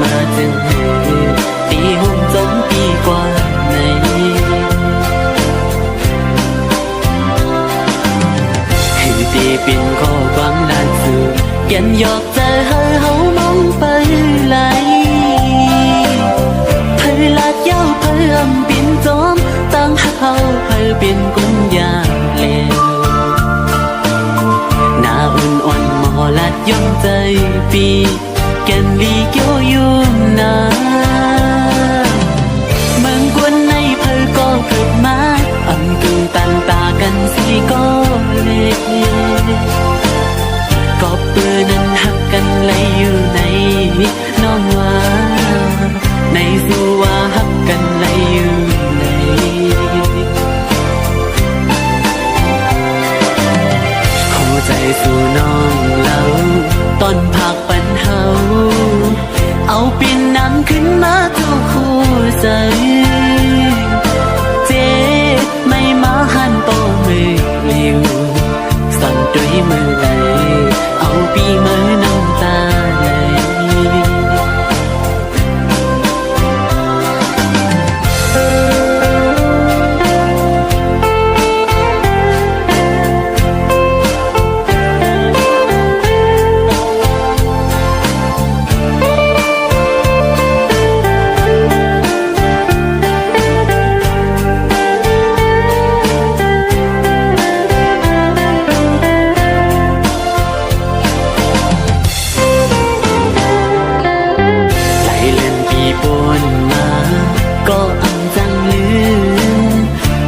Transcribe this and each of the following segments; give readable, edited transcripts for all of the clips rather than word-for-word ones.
มาถึงตีหุ่นจมปีกว่าในคือตีเป็นข้อความล่าสุดแก่นหยอกใจเฮามองไปไหลเธอลาดยาวเพิ่มปิ่นจอมตั้งหักเฮาเพิ่เป็นกุญยาเลวหน้าอุ่นอ่อนหมอลัดย่อมใจปีแก่นลีเกี่ยวยุ่มนาเมืองกวนในเพิ่ก็เกิดมาอ่ำกึ่งตันตากันสีก็เล็กก็เปื้อนั้นหักกันไหลอยู่ในน้องว่าในสู่ว่าหักกันไหลอยู่ในเข้าใจสู่น้องเล่าตอนพักปันเฮาเอาปิ่นน้ำขึ้นมาทุกคู่ใจเจ๊ไม่มาหันโตมือเลี้ยวสั่นด้วยมือไหลเอาปีมือน้ำตาไหลก็อังจังลืม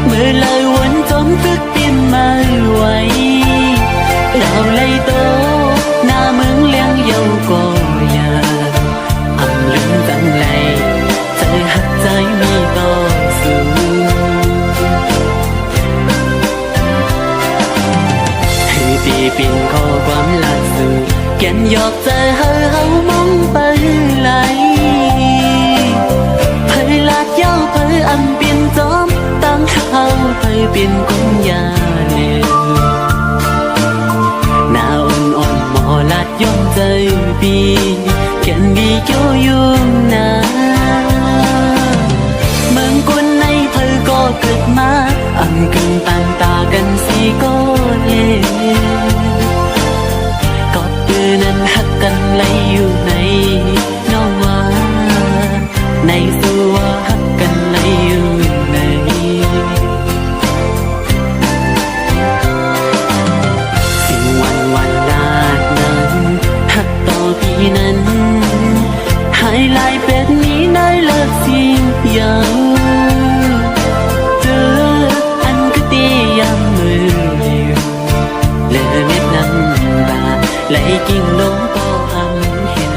เมื่อเลยวนจมตึกปิ่นมาไว้ดาวไลโตหน้าเมืองเลี้ยงเยาก็ยาอังลืมจังไรใจหักใจมีต่อสู้ให้ตีปิ่นข้อความล่าสุดแก่นหยอกใจเฮามองไปไหลลาดยาวเพื่ออันเปลี่ยนจอมตั้งเขาเพื่อเปลี่ยนกุญยาเลือหน้าอ่อนหมอลาดย่อมใจปีแก่นดีเกี่ยวยุ่งนาเมืองกุนในเพื่อก็เกิดมาอันกึ่งตันตากันสีก็เล่ก็เปื้อนั้นหักกันไหลอยู่ในน้องว่าในสู่ว่าหักกันไหลอยู่ในสิ่งวันลาดนั้นหักต่อพี่นั้นหายลายเป็ดนี้ได้เลิกสิ่งยาวเจออันก็ตียามมือเดียวเลือเม็ดน้ำตาไหลกิ่งลงก็อำเห็น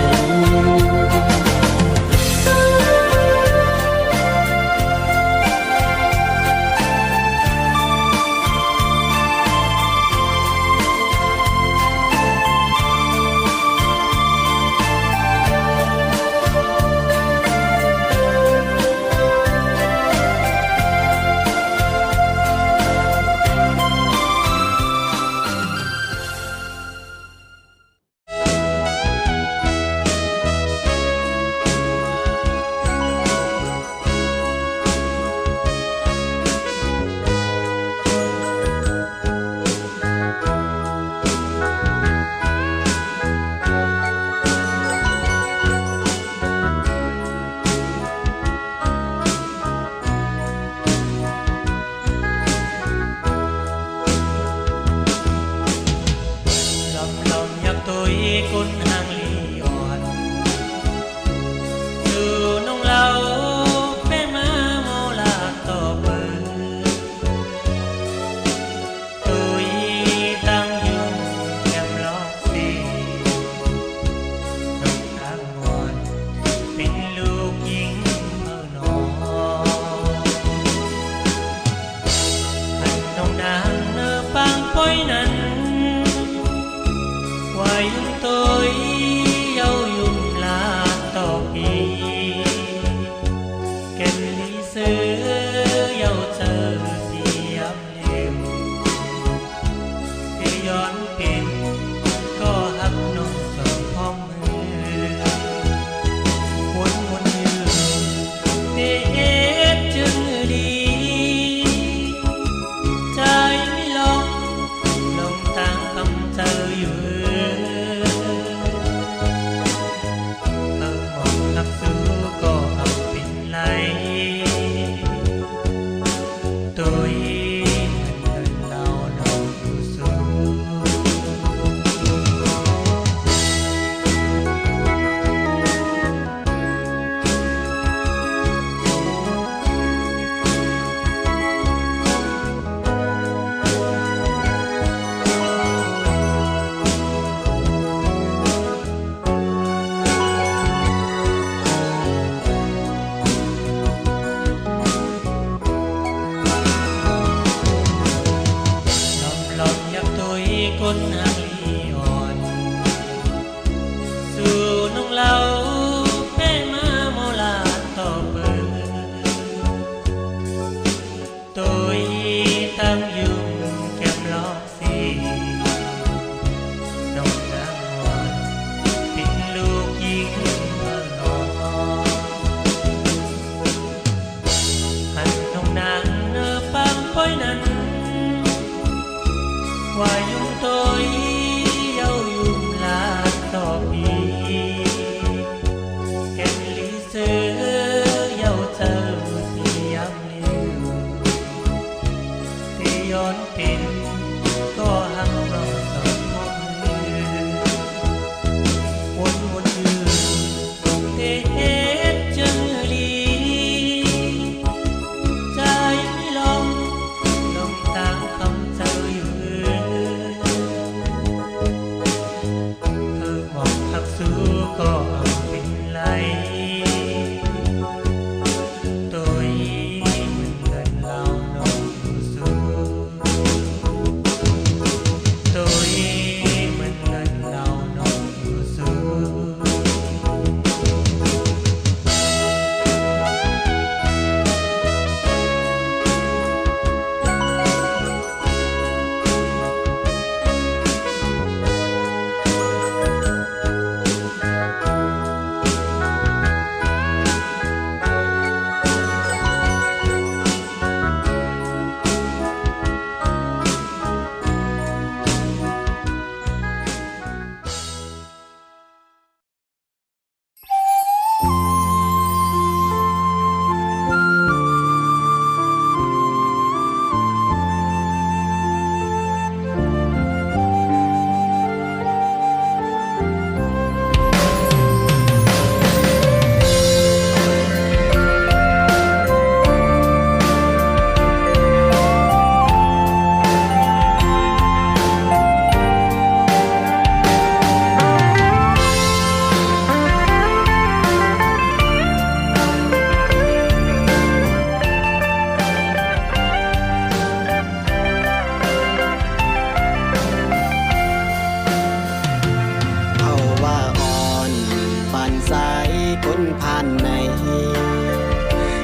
คนผ่านใน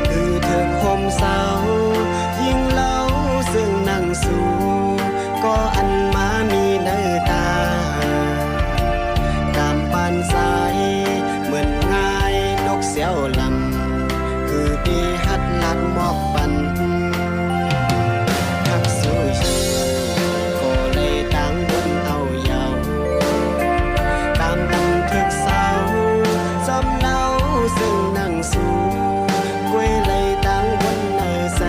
คือเธอคมเศร้ายิ่งเล่าซึ่งนั่งสู่ก็อันมามีเนื้อตาตามปานสายเหมือนง่ายนกเสียวลำคือดีฮัดลัดมอกปันทักสู้ชื่อก็เลยตั้งบนเอาเยาตามลำทึกเศร้าสำเนาซึ่งนั่งสู่กวยเลยตั้งบนเนื้อแส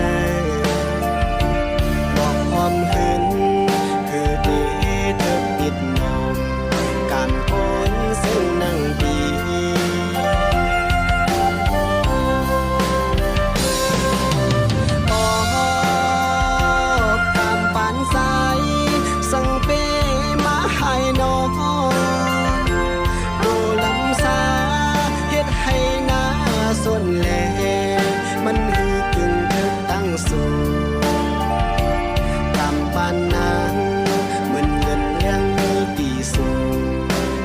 บอกความหึงคือดีเธอปิดนมการโกนซึ่งนั่งดีส่วนแลมันหือกึ่งเธอตั้งสู่ตามปานนางเหมือนเงินเลี้ยงมีตีสูง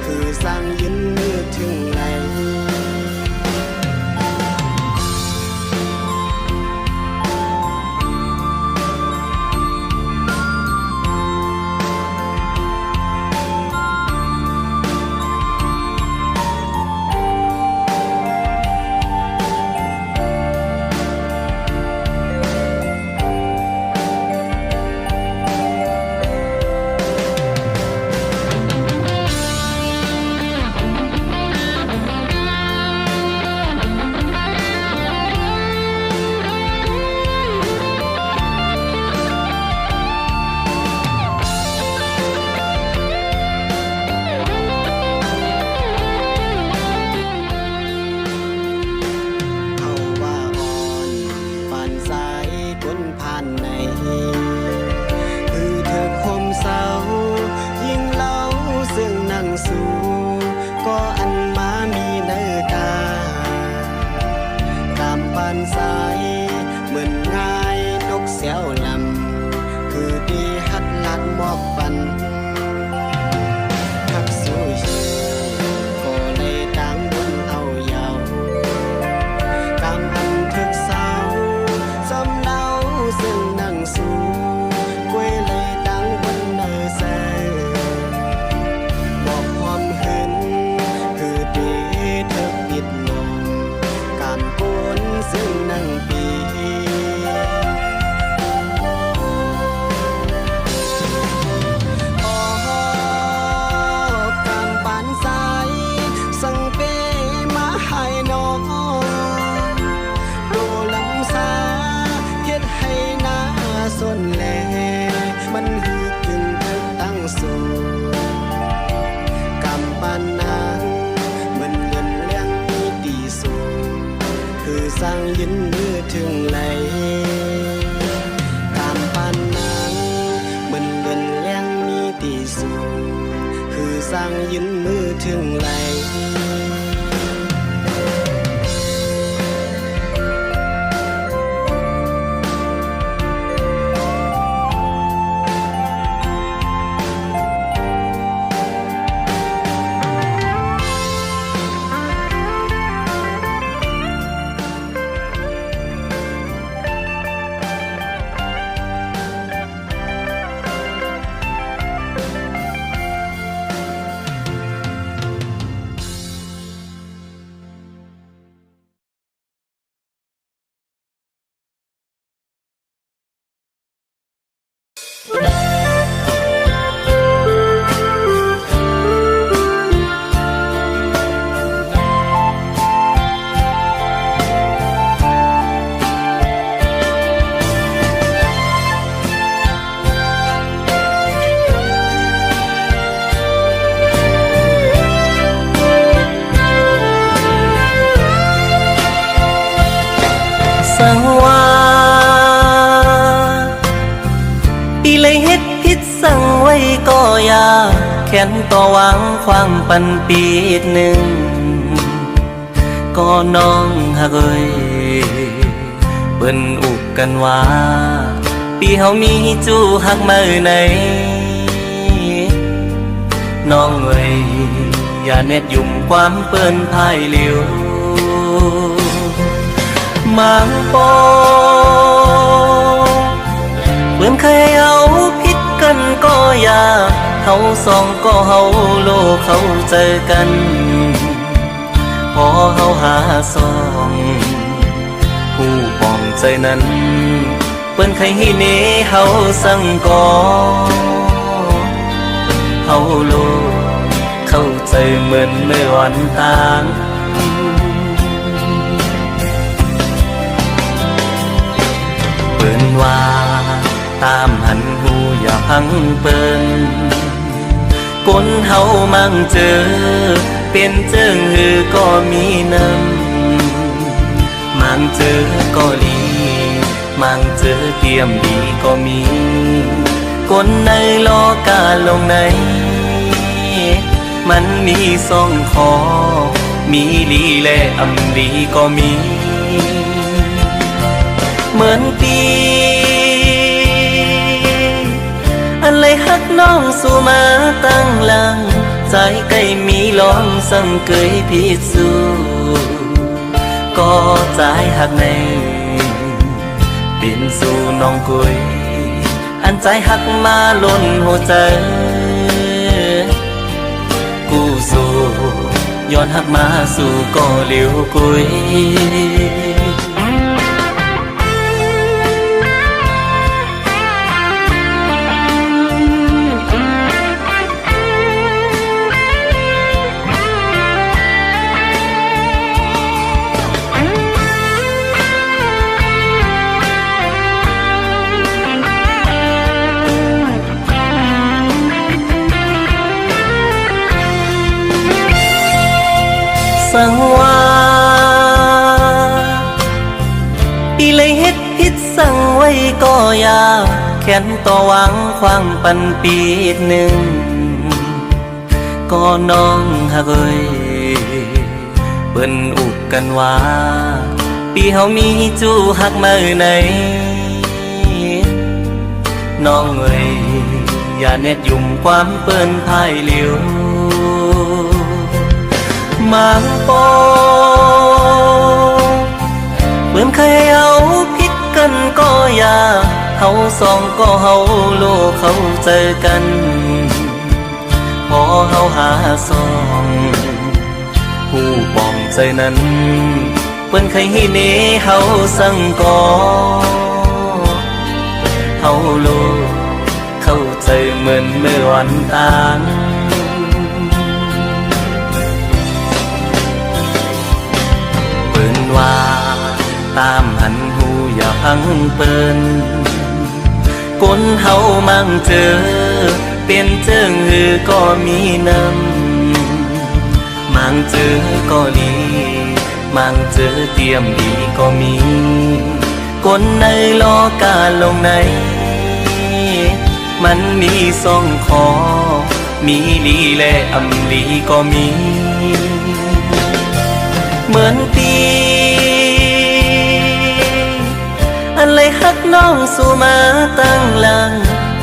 คือสร้างยืนมือถึงไหนก็อันมามีเนื้อตาตามปานสายเหมือนง่ายนกเสียวลำคือดีฮัดลัดมอกปันทักสู้ชื่อก็เลยตั้งบนเอาเยาตามอันทึกเศร้าสำเนาซึ่งนั่งสู่กวยเลยตั้งบนเนื้อแสบอกความหึงคือดีเธอปิดลมการโกนซึ่งนั่งปีการปานสายสังเปมาให้น้องโดลำสาเฮ็ดให้หน้าส่วนแลมันหือกึ่งเธอตั้งสู่กำปานนางเหมือนเงินเลี้ยงมีตีสูงคือสร้างยืนมือถึงไหลกำปานนางเหมือนเงินเลี้ยงมีตีสูงคือสร้างยืนมือถึงไหลสังว่าปีเลยเฮ็ดผิดสั่งไว้ก็อย่าแค้นต่อหวังความปันปีหนึ่งก็น้องหักเอ้ยเปิ้นอุกกันว่าปีเฮามีจู้หักมาไหนน้องเอ้ยอย่าเน็ดยุ่มความเปิ้นพายเหลียว มางปอเหมือนเคยเอาผิดกันก็อยากเฮาสองก็เฮาโลกเขาเจอกันพอเฮาหาสองผู้ปองใจนั้นเปิ้นใครให้เนเฮาสั่งก่อเฮาโลกเข้าใจเหมือนเมื่อวันต่างเปิ้นว่าตามหันหูอย่าพังเปิ้นคนเฮามั่งเจอเป็นเจิงหือก็มีน้ำมั่งเจอก็ดีมั่งเจอเตรียมดีก็มีคนในโลกาลงในมันมีสองคอมีลีและอำลีก็มีเหมือนปีอันเลยฮักน้องสู่มาตั้งหลังใจใกล้มีลองสังเกยพิสูก็ใจหักในเป็นสู่น้องกุยอันใจหักมาล้นหัวใจกูสู่ย้อนหักมาสู่ก็เหลียวกุยสังว่าปีเลยเฮ็ดผิดสั่งไว้ก็อยากแค้นต่อหวังความปันปีหนึ่งก็น้องฮักเอ้ยเปิ้นอุกกันว่าปีเฮามีจูฮักมาไหนน้องเอ้ยอย่าเน็ดยุ่มความเปิ้นพายเหลียวมางปอเหมือนเคยเอาผิดกันก็อยากเฮาสองก็เฮาโลกเขาเจอกันพอเฮาหาสองผู้ปองใจนั้นเปิ้นเคยให้เนเฮาสั่งก่อเฮาโลกเข้าใจเหมือนเมื่อวันต่างว่าตามหันหูอย่าพังเปิ้นคนเฮามั่งเจอเป็นเจิงหือก็มีน้ำมั่งเจอก็ดีมั่งเจอเตรียมดีก็มีคนในโลกาลงในมันมีสองคอมีลีและอำลีก็มีเหมือนปีอันเลยฮักน้องสู่มาตั้งหลัง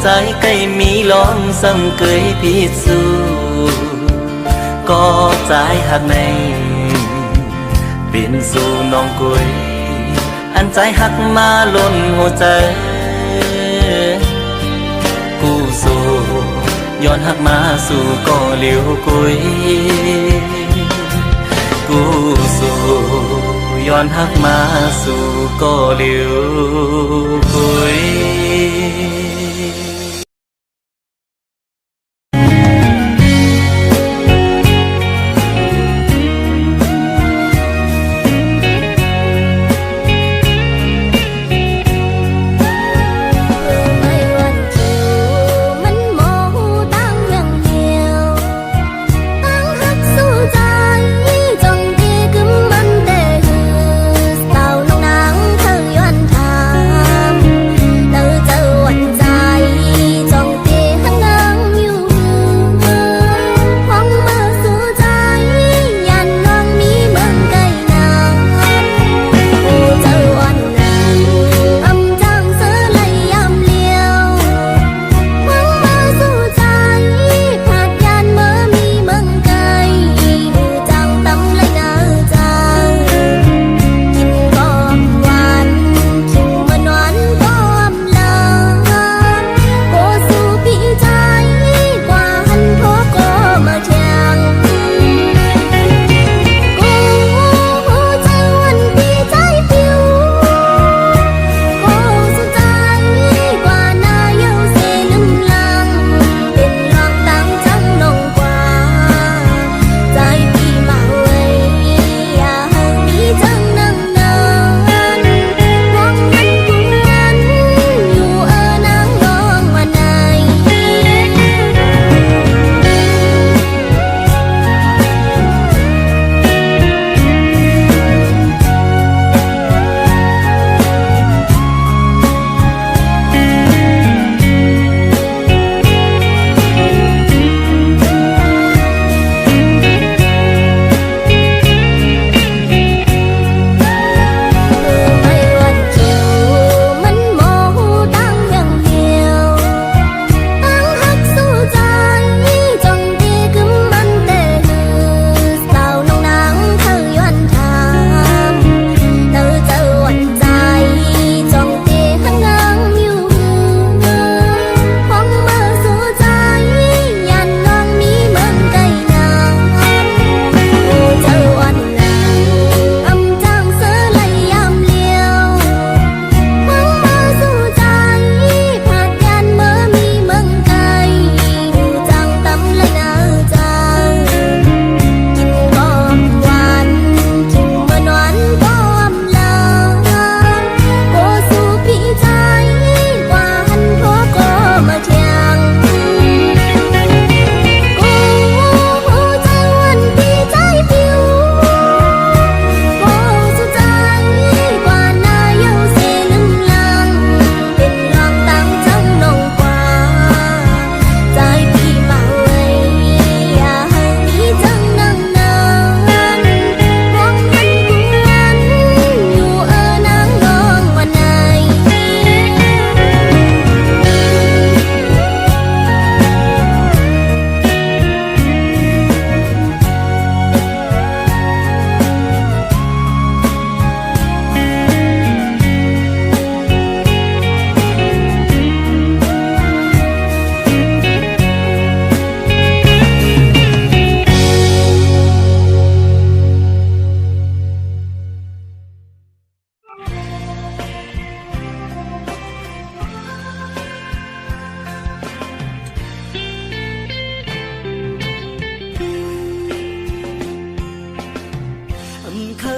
ใจใกล้มีลองสังเกยพิสูก็ใจหักในเป็นสู่น้องกุยอันใจหักมาล้นหัวใจกูสู่ย้อนหักมาสู่ก็เหลียวกุยกูสู่ย้อนหักมาสู่ก็เหลียวกุยHãy subscribe cho kênh Ghiền Mì Gõ để không bỏ lỡ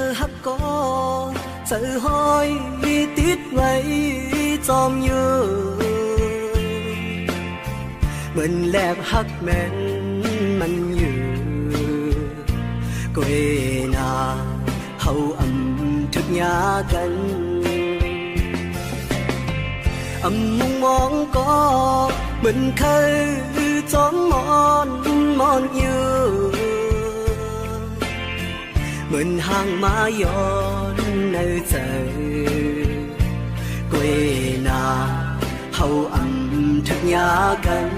อฮักก็เจอห้อยติดไว้จอมอยู่เหมือนแลบฮักแม่นมันอยู่ก็เอนาเฮาทุกยากันมุงมองก็เหมือนเคยจอมมอนอยู่เหมือนห่างมาย้อนในใจก็เอนาเฮาทุกยากัน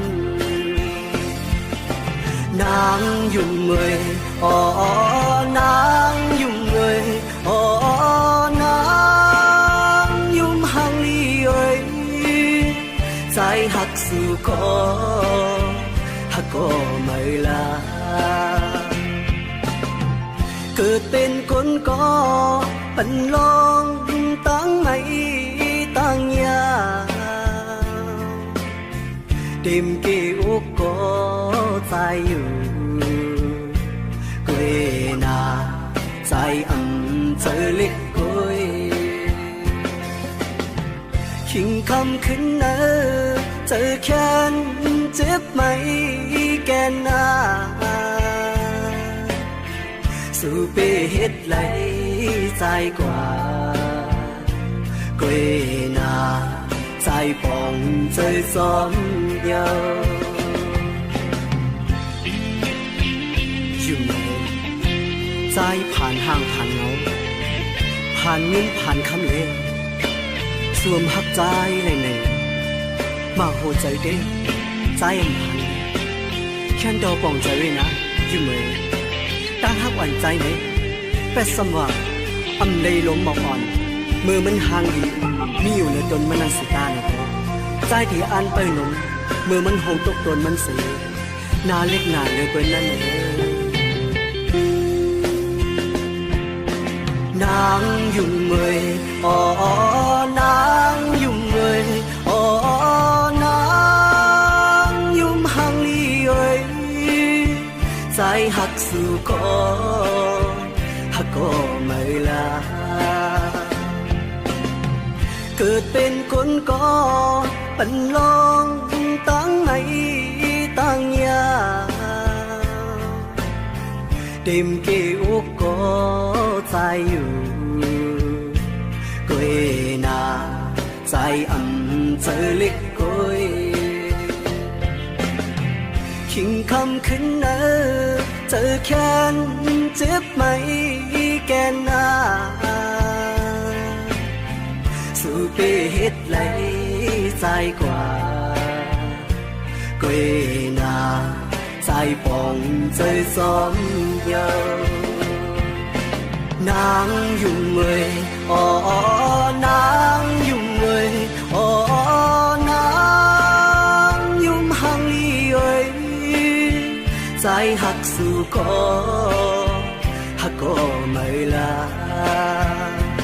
นางยุ่งเมยอ๋อนางยุ่งเมยอ๋อนางยุ่งห่างลีเอ้ยใจหักสู่ก็หักก็ไม่ลาเกิดเป็นคนก็ปันลองตั้งไม่ตั้งยาเต็มเกี่ยวก็ใจอยู่กวยนาใจเจอเล็กกวยขิงคำขึ้นเนอเจอแค้นเจ็บไหมแกนนาสู่เปเฮ็ดไหลใจกว่ากวยนาใจปองใจซ้อมเยาอยู่ไหนใจผ่านห้างผ่านเงาผ่านเงินผ่านคำเล่สวมหักใจเลยหนึ่งมาโหใจเด้ใจผ่านแค่ดอปองใจไว้นะอยู่ไหมตั้งหักหวั่นใจไหนแปดสมว่าเลยล้มหมอกอ่อนมือมันห่างดีมีอยู่ในตนมันนังสิตาในตัวใจที่อ่านไปหนุ่มมือมันหงตกตนมันเสียหน้าเล็กหนาเลยเป็นนั่นเองนางยุ่งเมยอ๋อนางยุ่งเมยอ๋อนางยุ่งห่างลีเอ้ยใจหักสู่ก็หักก็ไม่ลาเกิดเป็นคนก็ปันลองตั้งไม่ตั้งยาเต็มเกี่ยวก็ใจอยู่ก็เอนาใจเจอเล็กกวยขิงคำขึ้นเนอเจอแค้นเจ็บไหมแกนนาสู่เปเฮ็ดไหลใจกว่าก็เอนาใจปองใจซ้อมเยานางยุ่งเมยอ๋อนางยุ่งเมยอ๋อนางยุ่งห่างลีเอ้ยใจหักสู่ก็หักก็ไม่ลา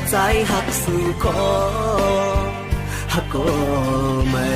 ใจหักสู่ก็หักก็ไม่